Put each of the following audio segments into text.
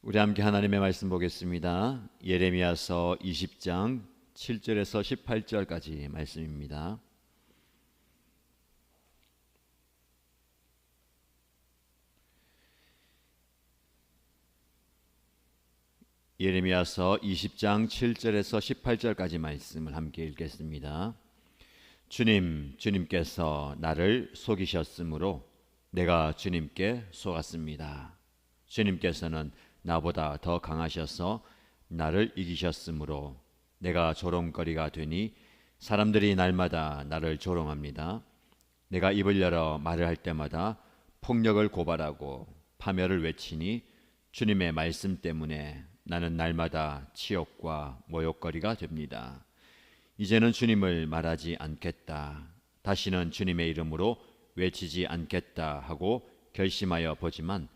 우리 함께 하나님의 말씀 보겠습니다. 예레미야서 20장 7절에서 18절까지 말씀입니다. 예레미야서 20장 7절에서 18절까지 말씀을 함께 읽겠습니다. 주님께서 나를 속이셨으므로 내가 주님께 속았습니다. 주님께서는 나보다 더 강하셔서 나를 이기셨으므로 내가 조롱거리가 되니 사람들이 날마다 나를 조롱합니다. 내가 입을 열어 말을 할 때마다 폭력을 고발하고 파멸을 외치니 주님의 말씀 때문에 나는 날마다 치욕과 모욕거리가 됩니다. 이제는 주님을 말하지 않겠다, 다시는 주님의 이름으로 외치지 않겠다 하고 결심하여 보지만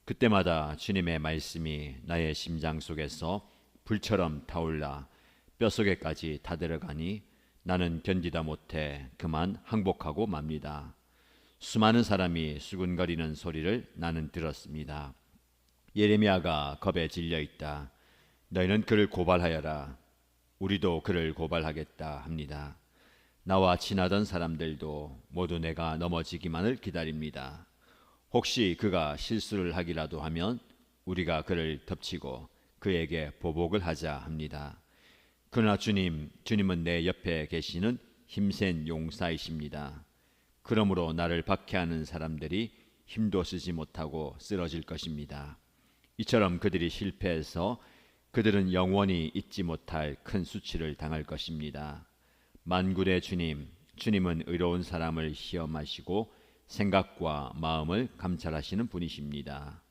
그때마다 주님의 말씀이 나의 심장 속에서 불처럼 타올라 뼛속에까지 타들어가니 나는 견디다 못해 그만 항복하고 맙니다. 수많은 사람이 수군거리는 소리를 나는 들었습니다. 예레미야가 겁에 질려 있다. 너희는 그를 고발하여라. 우리도 그를 고발하겠다 합니다. 나와 친하던 사람들도 모두 내가 넘어지기만을 기다립니다. 혹시 그가 실수를 하기라도 하면 우리가 그를 덮치고 그에게 보복을 하자 합니다. 그러나 주님은 내 옆에 계시는 힘센 용사이십니다. 그러므로 나를 박해하는 사람들이 힘도 쓰지 못하고 쓰러질 것입니다. 이처럼 그들이 실패해서 그들은 영원히 잊지 못할 큰 수치를 당할 것입니다. 만군의 주님은 의로운 사람을 시험하시고 생각과 마음을 감찰하시는 분이십니다.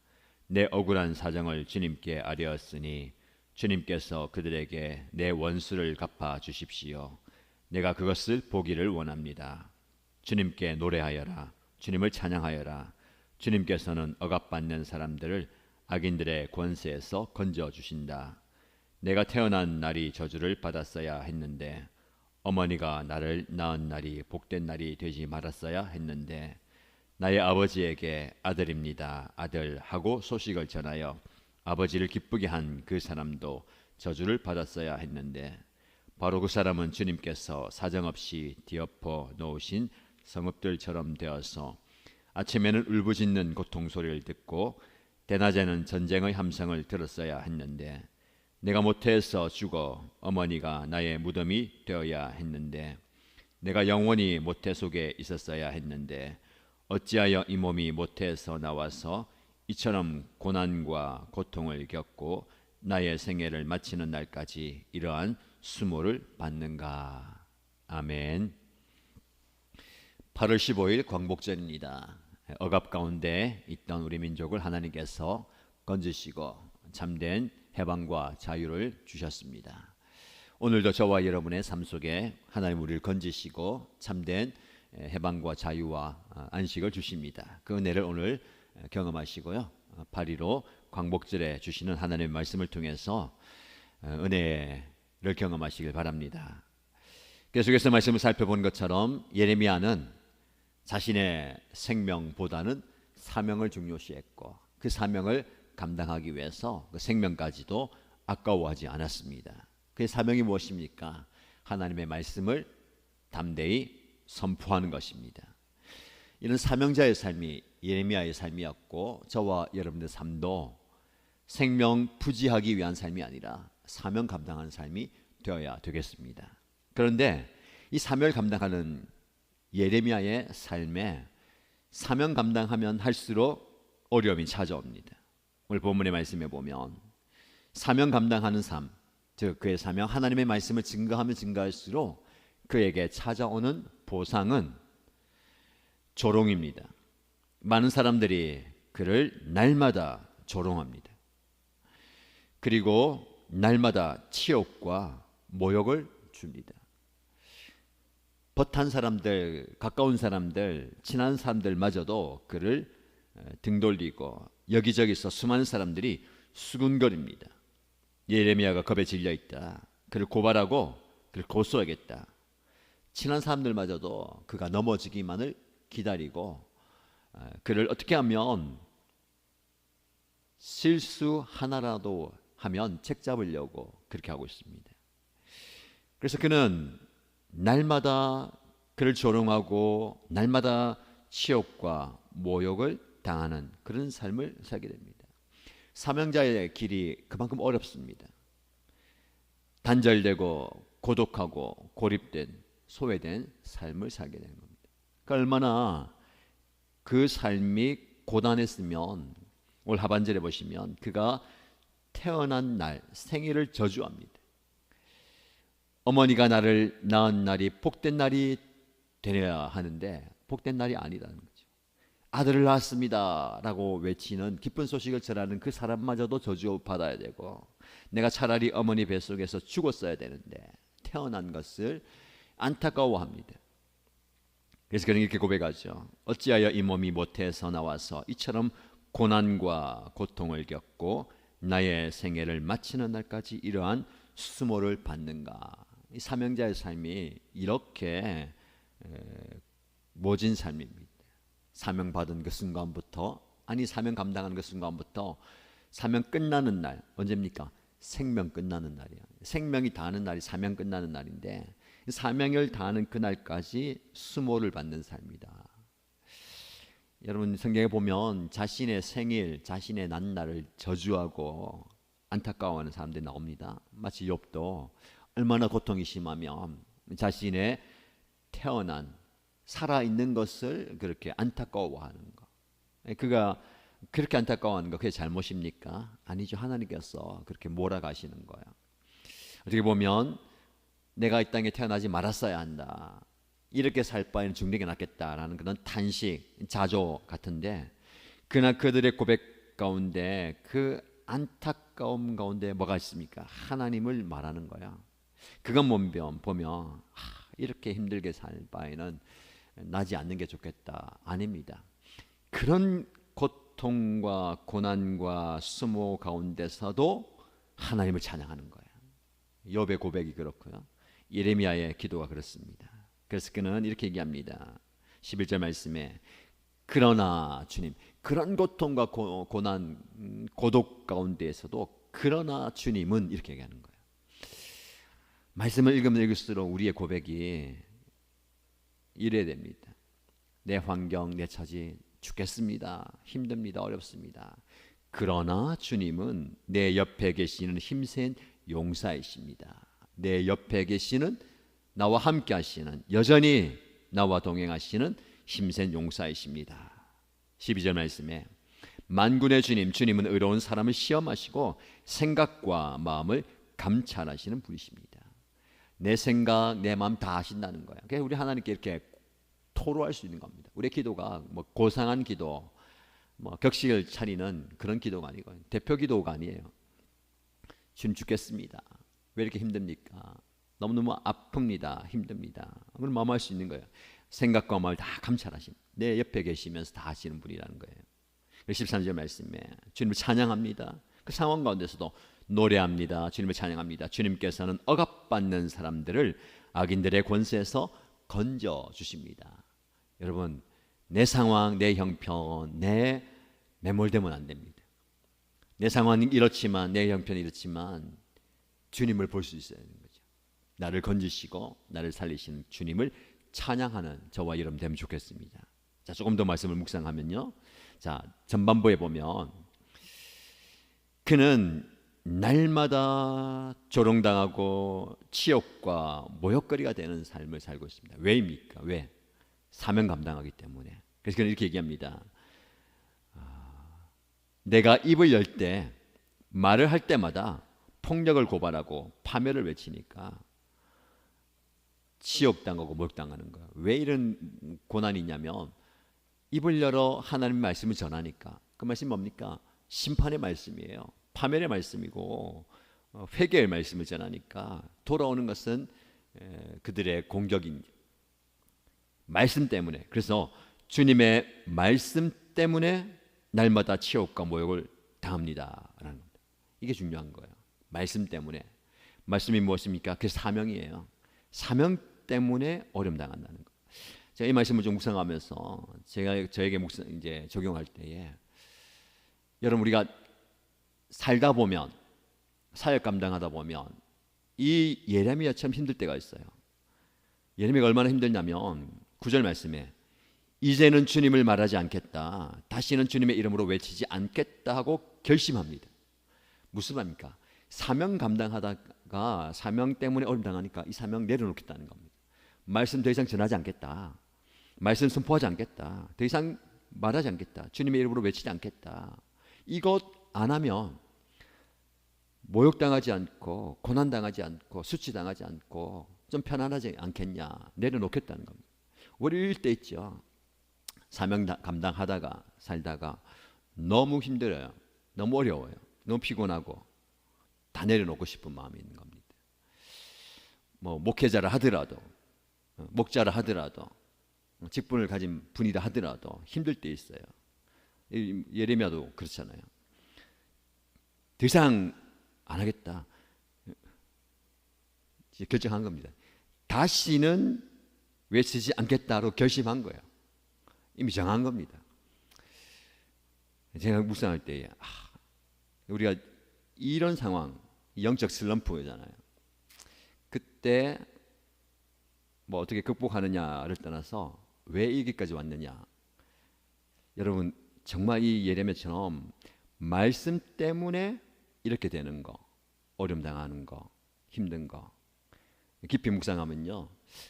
내 억울한 사정을 주님께 아뢰었으니 주님께서 그들에게 내 원수를 갚아 주십시오. 내가 그것을 보기를 원합니다. 주님께 노래하여라. 주님을 찬양하여라. 주님께서는 억압받는 사람들을 악인들의 권세에서 건져주신다. 내가 태어난 날이 저주를 받았어야 했는데 어머니가 나를 낳은 날이 복된 날이 되지 말았어야 했는데 나의 아버지에게 아들입니다, 아들 하고 소식을 전하여 아버지를 기쁘게 한 그 사람도 저주를 받았어야 했는데 바로 그 사람은 주님께서 사정없이 뒤엎어 놓으신 성읍들처럼 되어서 아침에는 울부짖는 고통소리를 듣고 대낮에는 전쟁의 함성을 들었어야 했는데 내가 모태에서 죽어 어머니가 나의 무덤이 되어야 했는데 내가 영원히 모태 속에 있었어야 했는데 어찌하여 이 몸이 모태에서 나와서 이처럼 고난과 고통을 겪고 나의 생애를 마치는 날까지 이러한 수모를 받는가. 아멘. 8월 15일 광복절입니다. 억압 가운데 있던 우리 민족을 하나님께서 건지시고 참된 해방과 자유를 주셨습니다. 오늘도 저와 여러분의 삶 속에 하나님 우리를 건지시고 참된 해방과 자유와 안식을 주십니다. 그 은혜를 오늘 경험하시고요. 8.15 광복절에 주시는 하나님의 말씀을 통해서 은혜를 경험하시길 바랍니다. 계속해서 말씀을 살펴본 것처럼 예레미야는 자신의 생명보다는 사명을 중요시했고 그 사명을 감당하기 위해서 그 생명까지도 아까워하지 않았습니다. 그 사명이 무엇입니까? 하나님의 말씀을 담대히 선포하는 것입니다. 이런 사명자의 삶이 예레미야의 삶이었고 저와 여러분의 삶도 생명 부지하기 위한 삶이 아니라 사명 감당하는 삶이 되어야 되겠습니다. 그런데 이 사명을 감당하는 예레미야의 삶에 사명 감당하면 할수록 어려움이 찾아옵니다. 오늘 본문의 말씀에 보면 사명 감당하는 삶, 즉 그의 사명 하나님의 말씀을 증거하면 증거할수록 그에게 찾아오는 보상은 조롱입니다. 많은 사람들이 그를 날마다 조롱합니다. 그리고 날마다 치욕과 모욕을 줍니다. 벗한 사람들, 가까운 사람들, 친한 사람들마저도 그를 등 돌리고 여기저기서 수많은 사람들이 수군거립니다. 예레미야가 겁에 질려 있다. 그를 고발하고 그를 고소하겠다. 친한 사람들마저도 그가 넘어지기만을 기다리고 그를 어떻게 하면 실수 하나라도 하면 책 잡으려고 그렇게 하고 있습니다. 그래서 그는 날마다 그를 조롱하고 날마다 치욕과 모욕을 당하는 그런 삶을 살게 됩니다. 사명자의 길이 그만큼 어렵습니다. 단절되고 고독하고 고립된 소외된 삶을 살게 되는 겁니다. 그러니까 얼마나 그 삶이 고단했으면 올 하반절에 보시면 그가 태어난 날 생일을 저주합니다. 어머니가 나를 낳은 날이 복된 날이 되어야 하는데 복된 날이 아니라는 거죠. 아들을 낳았습니다 라고 외치는 기쁜 소식을 전하는 그 사람마저도 저주받아야 되고, 내가 차라리 어머니 뱃속에서 죽었어야 되는데 태어난 것을 안타까워합니다. 그래서 그는 이렇게 고백하죠. 어찌하여 이 몸이 모태에서 나와서 이처럼 고난과 고통을 겪고 나의 생애를 마치는 날까지 이러한 수모를 받는가. 이 사명자의 삶이 이렇게 모진 삶입니다. 사명 받은 그 순간부터, 아니 사명 감당하는 그 순간부터 사명 끝나는 날, 언제입니까? 생명 끝나는 날이야. 생명이 다하는 날이 사명 끝나는 날인데, 사명을 다하는 그날까지 수모를 받는 삶이다. 여러분 성경에 보면 자신의 생일, 자신의 난날을 저주하고 안타까워하는 사람들이 나옵니다. 마치 욥도 얼마나 고통이 심하면 자신의 태어난 살아있는 것을 그렇게 안타까워하는 거. 그가 그렇게 안타까워하는 거 그게 잘못입니까? 아니죠. 하나님께서 그렇게 몰아가시는 거야. 어떻게 보면 내가 이 땅에 태어나지 말았어야 한다, 이렇게 살 바에는 죽는 게 낫겠다라는 그런 탄식, 자조 같은데, 그러나 그들의 고백 가운데 그 안타까움 가운데 뭐가 있습니까? 하나님을 말하는 거야. 그건 보면 이렇게 힘들게 살 바에는 나지 않는 게 좋겠다. 아닙니다. 그런 고통과 고난과 수모 가운데서도 하나님을 찬양하는 거예요. 욥의 고백이 그렇고요. 예레미야의 기도가 그렇습니다. 그래서 그는 이렇게 얘기합니다. 11절 말씀에 그러나 주님, 그런 고통과 고난, 고독 가운데에서도 그러나 주님은 이렇게 얘기하는 거예요. 말씀을 읽으면 읽을수록 우리의 고백이 이래야 됩니다. 내 환경, 내 처지 죽겠습니다. 힘듭니다. 어렵습니다. 그러나 주님은 내 옆에 계시는 힘센 용사이십니다. 내 옆에 계시는, 나와 함께 하시는, 여전히 나와 동행하시는 힘센 용사이십니다. 12절 말씀에 만군의 주님, 주님은 의로운 사람을 시험하시고 생각과 마음을 감찰하시는 분이십니다. 내 생각, 내 마음 다 아신다는 거예요. 그래서 우리 하나님께 이렇게 토로할 수 있는 겁니다. 우리의 기도가 뭐 고상한 기도, 뭐 격식을 차리는 그런 기도가 아니고 대표 기도가 아니에요. 주님 죽겠습니다. 왜 이렇게 힘듭니까? 너무너무 아픕니다. 힘듭니다. 그걸 마음할 수 있는 거예요. 생각과 마음을 다 감찰하신, 내 옆에 계시면서 다 하시는 분이라는 거예요. 13절 말씀에 주님을 찬양합니다. 그 상황 가운데서도 노래합니다. 주님을 찬양합니다. 주님께서는 억압받는 사람들을 악인들의 권세에서 건져주십니다. 여러분, 내 상황, 내 형편, 내 매몰되면 안 됩니다. 내 상황이 이렇지만, 내 형편이 이렇지만 주님을 볼 수 있어야 되는 거죠. 나를 건지시고 나를 살리시는 주님을 찬양하는 저와 여러분 되면 좋겠습니다. 자, 조금 더 말씀을 묵상하면요. 자, 전반부에 보면 그는 날마다 조롱당하고 치욕과 모욕거리가 되는 삶을 살고 있습니다. 왜입니까? 왜? 사명 감당하기 때문에. 그래서 그는 이렇게 얘기합니다. 내가 입을 열 때, 말을 할 때마다 폭력을 고발하고 파멸을 외치니까 치욕당하고 모욕당하는 거야. 왜 이런 고난이 있냐면 입을 열어 하나님 말씀을 전하니까. 그 말씀이 뭡니까? 심판의 말씀이에요. 파멸의 말씀이고 회개의 말씀을 전하니까 돌아오는 것은 그들의 공격인 말씀 때문에. 그래서 주님의 말씀 때문에 날마다 치욕과 모욕을 당합니다 라는 겁니다. 이게 중요한 거예요. 말씀 때문에. 말씀이 무엇입니까? 그 사명이에요. 사명 때문에 어려움 당한다는 거. 제가 이 말씀을 좀 묵상하면서 제가 저에게 이제 적용할 때에 여러분 우리가 살다 보면 사역 감당하다 보면 이 예레미야처럼 힘들 때가 있어요. 예레미야가 얼마나 힘들냐면 9절 말씀에 이제는 주님을 말하지 않겠다. 다시는 주님의 이름으로 외치지 않겠다 하고 결심합니다. 무슨 말입니까? 사명 감당하다가 사명 때문에 어려움 당하니까 이 사명 내려놓겠다는 겁니다. 말씀 더 이상 전하지 않겠다. 말씀 선포하지 않겠다. 더 이상 말하지 않겠다. 주님의 이름으로 외치지 않겠다. 이것 안 하면 모욕당하지 않고 고난당하지 않고 수치당하지 않고 좀 편안하지 않겠냐. 내려놓겠다는 겁니다. 우리 이럴 때 있죠. 사명 감당하다가 살다가 너무 힘들어요. 너무 어려워요. 너무 피곤하고 다 내려놓고 싶은 마음이 있는 겁니다. 뭐 목회자를 하더라도 목자를 하더라도 직분을 가진 분이다 하더라도 힘들 때 있어요. 예레미야도 그렇잖아요. 더 이상 안 하겠다. 결정한 겁니다. 다시는 외치지 않겠다로 결심한 거예요. 이미 정한 겁니다. 제가 묵상할 때에 우리가 이런 상황, 영적 슬럼프잖아요. 그때 뭐 어떻게 극복하느냐를 떠나서 왜 여기까지 왔느냐. 여러분 정말 이 예레미야처럼 말씀 때문에 이렇게 되는 거, 어려움 당하는 거, 힘든 거 깊이 묵상하면요,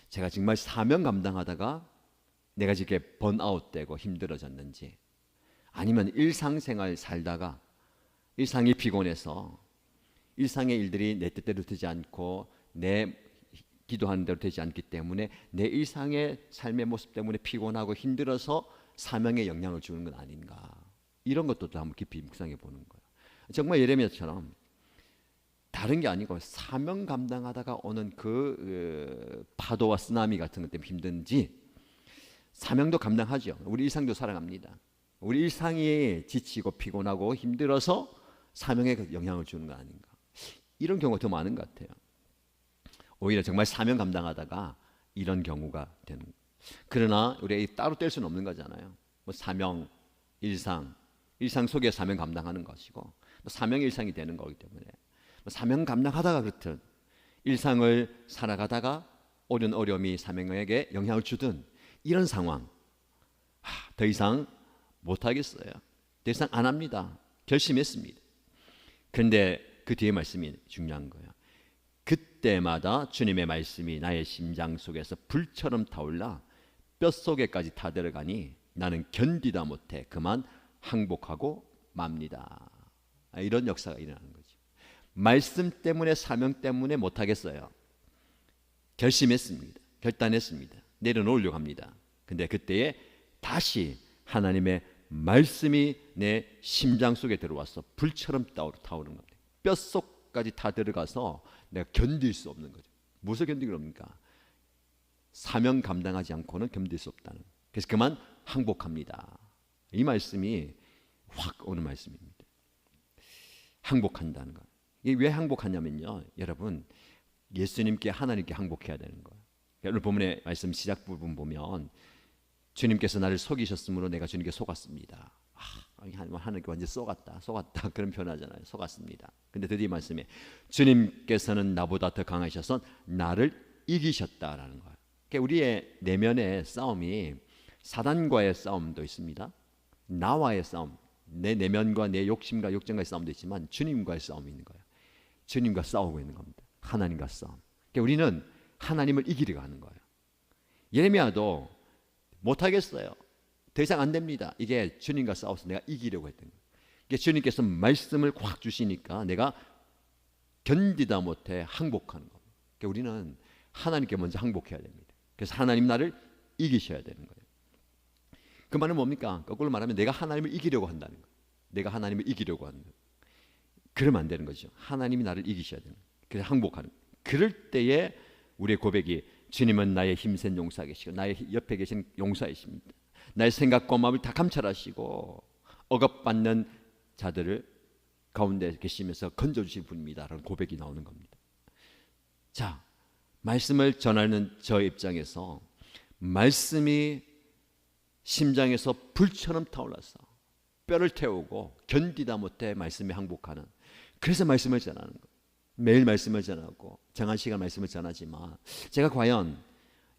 제가 정말 사명 감당하다가 내가 이렇게 번아웃되고 힘들어졌는지, 아니면 일상생활 살다가 일상이 피곤해서 일상의 일들이 내 뜻대로 되지 않고 내 기도하는 대로 되지 않기 때문에 내 일상의 삶의 모습 때문에 피곤하고 힘들어서 사명에 영향을 주는 건 아닌가. 이런 것도 한번 깊이 묵상해 보는 거예요. 정말 예레미야처럼 다른 게 아니고 사명 감당하다가 오는 그 파도와 쓰나미 같은 것 때문에 힘든지, 사명도 감당하죠. 우리 일상도 살아갑니다. 우리 일상이 지치고 피곤하고 힘들어서 사명에 영향을 주는 거 아닌가. 이런 경우가 더 많은 것 같아요. 오히려 정말 사명 감당하다가 이런 경우가 되는 거예요. 그러나 우리가 따로 뗄 수는 없는 거잖아요. 뭐 사명, 일상 속에 사명 감당하는 것이고 사명 일상이 되는 거기 때문에 사명 감당하다가 그렇든 일상을 살아가다가 오는 어려움이 사명에게 영향을 주든 이런 상황, 더 이상 못하겠어요. 더 이상 안 합니다. 결심했습니다. 그런데 그 뒤에 말씀이 중요한 거예요. 그때마다 주님의 말씀이 나의 심장 속에서 불처럼 타올라 뼛속에까지 타들어가니 나는 견디다 못해 그만 항복하고 맙니다. 이런 역사가 일어나는 거죠. 말씀 때문에 사명 때문에 못하겠어요. 결심했습니다. 결단했습니다. 내려놓으려고 합니다. 근데 그때에 다시 하나님의 말씀이 내 심장 속에 들어와서 불처럼 타오르는 겁니다. 뼛속까지 다 들어가서 내가 견딜 수 없는 거죠. 무엇을 견디기 합니까? 사명 감당하지 않고는 견딜 수 없다는. 그래서 그만 항복합니다. 이 말씀이 확 오는 말씀입니다. 항복한다는 것. 이게 왜 항복하냐면요, 여러분 예수님께 하나님께 항복해야 되는 거예요. 오늘 본문의 말씀 시작 부분 보면 주님께서 나를 속이셨으므로 내가 주님께 속았습니다. 하나님께 완전 속았다 그런 표현하잖아요. 속았습니다. 근데 드디어 말씀에 주님께서는 나보다 더 강하셔서 나를 이기셨다라는 거예요. 그러니까 우리의 내면의 싸움이 사단과의 싸움도 있습니다. 나와의 싸움, 내 내면과 내 욕심과 욕정과의 싸움도 있지만 주님과의 싸움이 있는 거예요. 주님과 싸우고 있는 겁니다. 하나님과 싸움. 그러니까 우리는 하나님을 이기려고 하는 거예요. 예레미야도 못하겠어요. 더 이상 안 됩니다. 이게 주님과 싸워서 내가 이기려고 했던 거예요. 그러니까 주님께서 말씀을 확 주시니까 내가 견디다 못해 항복하는 겁니다. 그러니까 우리는 하나님께 먼저 항복해야 됩니다. 그래서 하나님 나를 이기셔야 되는 거예요. 그 말은 뭡니까? 거꾸로 말하면 내가 하나님을 이기려고 한다는 거예요. 내가 하나님을 이기려고 하는 거예요. 그러면 안 되는 거죠. 하나님이 나를 이기셔야 되는 거예요. 그래서 항복하는 거예요. 그럴 때에 우리의 고백이 주님은 나의 힘센 용사이시고 나의 옆에 계신 용사이십니다. 나의 생각과 마음을 다 감찰하시고 억압받는 자들을 가운데 계시면서 건져주실 분입니다. 라는 고백이 나오는 겁니다. 자, 말씀을 전하는 저 입장에서 말씀이 심장에서 불처럼 타올라서 뼈를 태우고 견디다 못해 말씀에 항복하는, 그래서 말씀을 전하는 거예요. 매일 말씀을 전하고 정한 시간 말씀을 전하지만, 제가 과연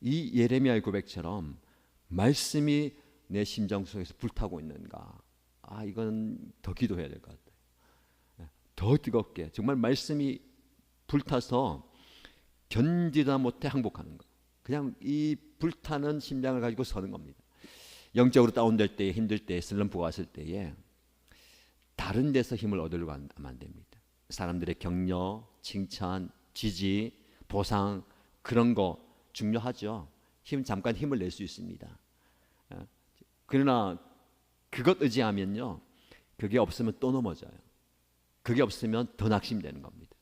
이 예레미야의 고백처럼 말씀이 내 심장 속에서 불타고 있는가? 이건 더 기도해야 될 것 같아요. 더 뜨겁게 정말 말씀이 불타서 견디다 못해 항복하는 거. 그냥 이 불타는 심장을 가지고 서는 겁니다. 영적으로 다운될 때, 힘들 때, 슬럼프가 왔을 때에 다른 데서 힘을 얻으려고 하면 안 됩니다. 사람들의 격려, 칭찬, 지지, 보상, 그런 거 중요하죠. 잠깐 힘을 낼 수 있습니다. 그러나 그것 의지하면요, 그게 없으면 또 넘어져요. 그게 없으면 더 낙심되는 겁니다.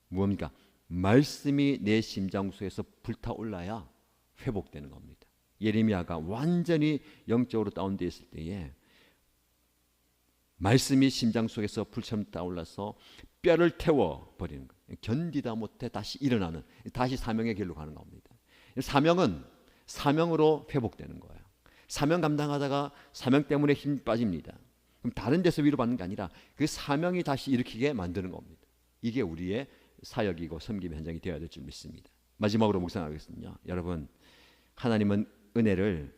뭡니까? 말씀이 내 심장 속에서 불타올라야 회복되는 겁니다. 예레미야가 완전히 영적으로 다운되어 있을 때에 말씀이 심장 속에서 불처럼 타올라서 뼈를 태워버리는 거예요. 견디다 못해 다시 일어나는, 다시 사명의 길로 가는 겁니다. 사명은 사명으로 회복되는 거예요. 사명 감당하다가 사명 때문에 힘 빠집니다. 그럼 다른 데서 위로받는 게 아니라 그 사명이 다시 일으키게 만드는 겁니다. 이게 우리의 사역이고 섬김의 현장이 되어야 될 줄 믿습니다. 마지막으로 묵상하겠습니다. 여러분, 하나님은 은혜를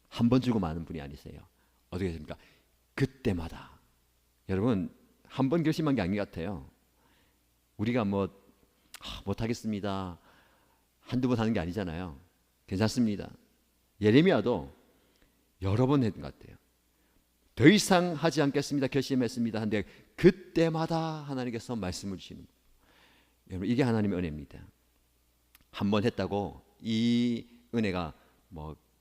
한 번 주고 마는 분이 아니세요. 어떻게 됩니까? 그때마다. 여러분, 한 번 결심한 게 아닌 것 같아요. 우리가 못하겠습니다, 한두 번 하는 게 아니잖아요. 괜찮습니다. 예레미야도 여러 번 했던 것 같아요. 더 이상 하지 않겠습니다, 결심했습니다 한데 그때마다 하나님께서 말씀을 주시는 거예요. 여러분, 이게 하나님의 은혜입니다. 한 번 했다고 이 은혜가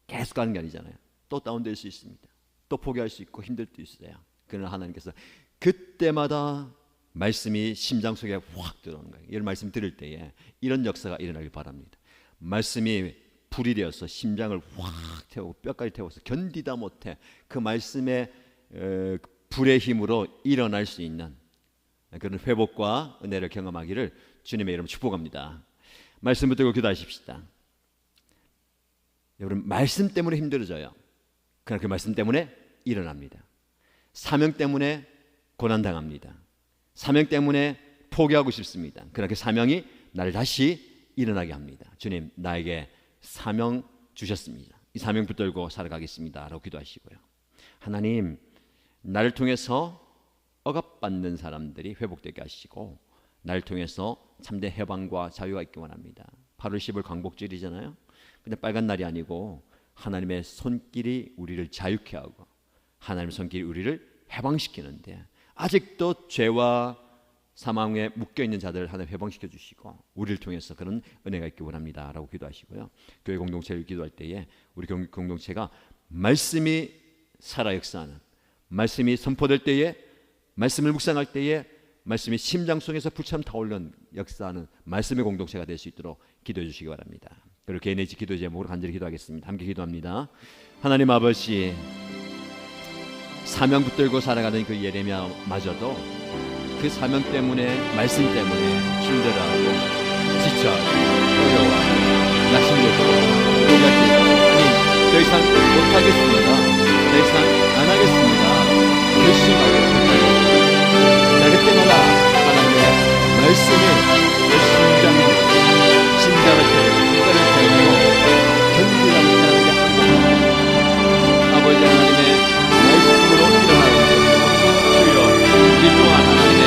계속 가는 게 아니잖아요. 또 다운될 수 있습니다. 또 포기할 수 있고 힘들 수 있어요. 그러나 하나님께서 그때마다 말씀이 심장 속에 확 들어오는 거예요. 이런 말씀 들을 때에 이런 역사가 일어나길 바랍니다. 말씀이 불이 되어서 심장을 확 태우고 뼈까지 태워서 견디다 못해 그 말씀의 불의 힘으로 일어날 수 있는 그런 회복과 은혜를 경험하기를 주님의 이름으로 축복합니다. 말씀 붙들고 기도하십시다. 여러분, 말씀 때문에 힘들어져요. 그러나 그 말씀 때문에 일어납니다. 사명 때문에 고난당합니다. 사명 때문에 포기하고 싶습니다. 그러나 그 사명이 나를 다시 일어나게 합니다. 주님, 나에게 사명 주셨습니다. 이 사명 붙들고 살아가겠습니다 라고 기도하시고요. 하나님, 나를 통해서 억압받는 사람들이 회복되게 하시고 나를 통해서 참된 해방과 자유가 있기 원합니다. 8월 10일 광복절이잖아요. 근데 빨간 날이 아니고 하나님의 손길이 우리를 자유케 하고 하나님의 손길이 우리를 해방시키는데, 아직도 죄와 사망에 묶여있는 자들을 하나님 회방시켜 주시고 우리를 통해서 그런 은혜가 있기 원합니다 라고 기도하시고요. 교회 공동체를 기도할 때에 우리 공동체가 말씀이 살아 역사하는, 말씀이 선포될 때에, 말씀을 묵상할 때에 말씀이 심장 속에서 불처럼 타오르는 역사하는 말씀의 공동체가 될 수 있도록 기도해 주시기 바랍니다. 그리고 개인의 기도 제목으로 간절히 기도하겠습니다. 함께 기도합니다. 하나님 아버지, 사명 붙들고 살아가는 그 예레미야마저도 그 사명 때문에, 말씀 때문에 힘들어하고 지쳐하고 어려워하고 낙심되고 포기할 때, 아니 더 이상 못하겠습니다, 더 이상 안 하겠습니다, 결심하고 그때마다 하나님의 말씀이 내 심장을 태우고 뼈를 태우고 견디다 못하는 게 항복합니다. 아버지 하나님의 말씀으로 일어나는 주여, 우리 또한 하나님의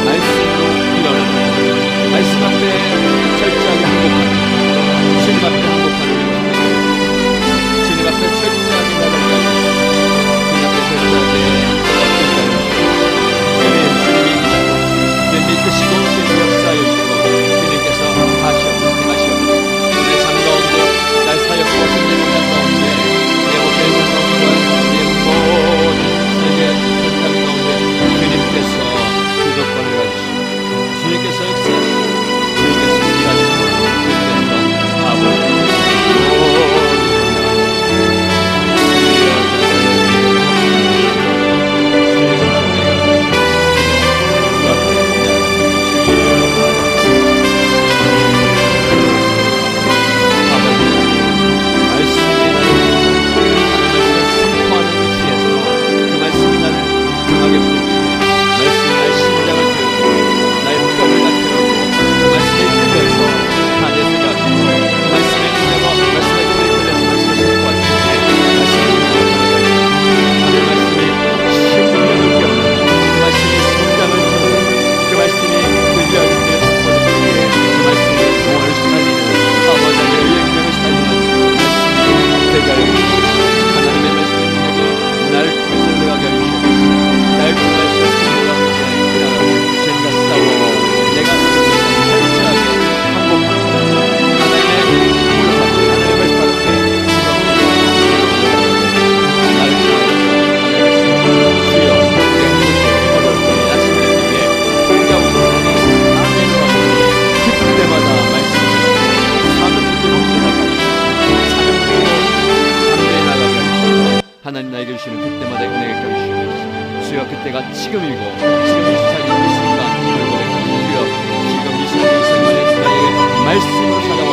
말씀으로 일어나는, 말씀 앞에 철저하게 항복하는, 주님 앞에 항복하는 주님 앞에 철저하게 나아가는, 주님 앞에 철저하게 주여 그때가 지금이고 지금 이 시간이 있습니다. 주여 지금 이 시간에 이 생활에 나에게 말씀으로 찾아와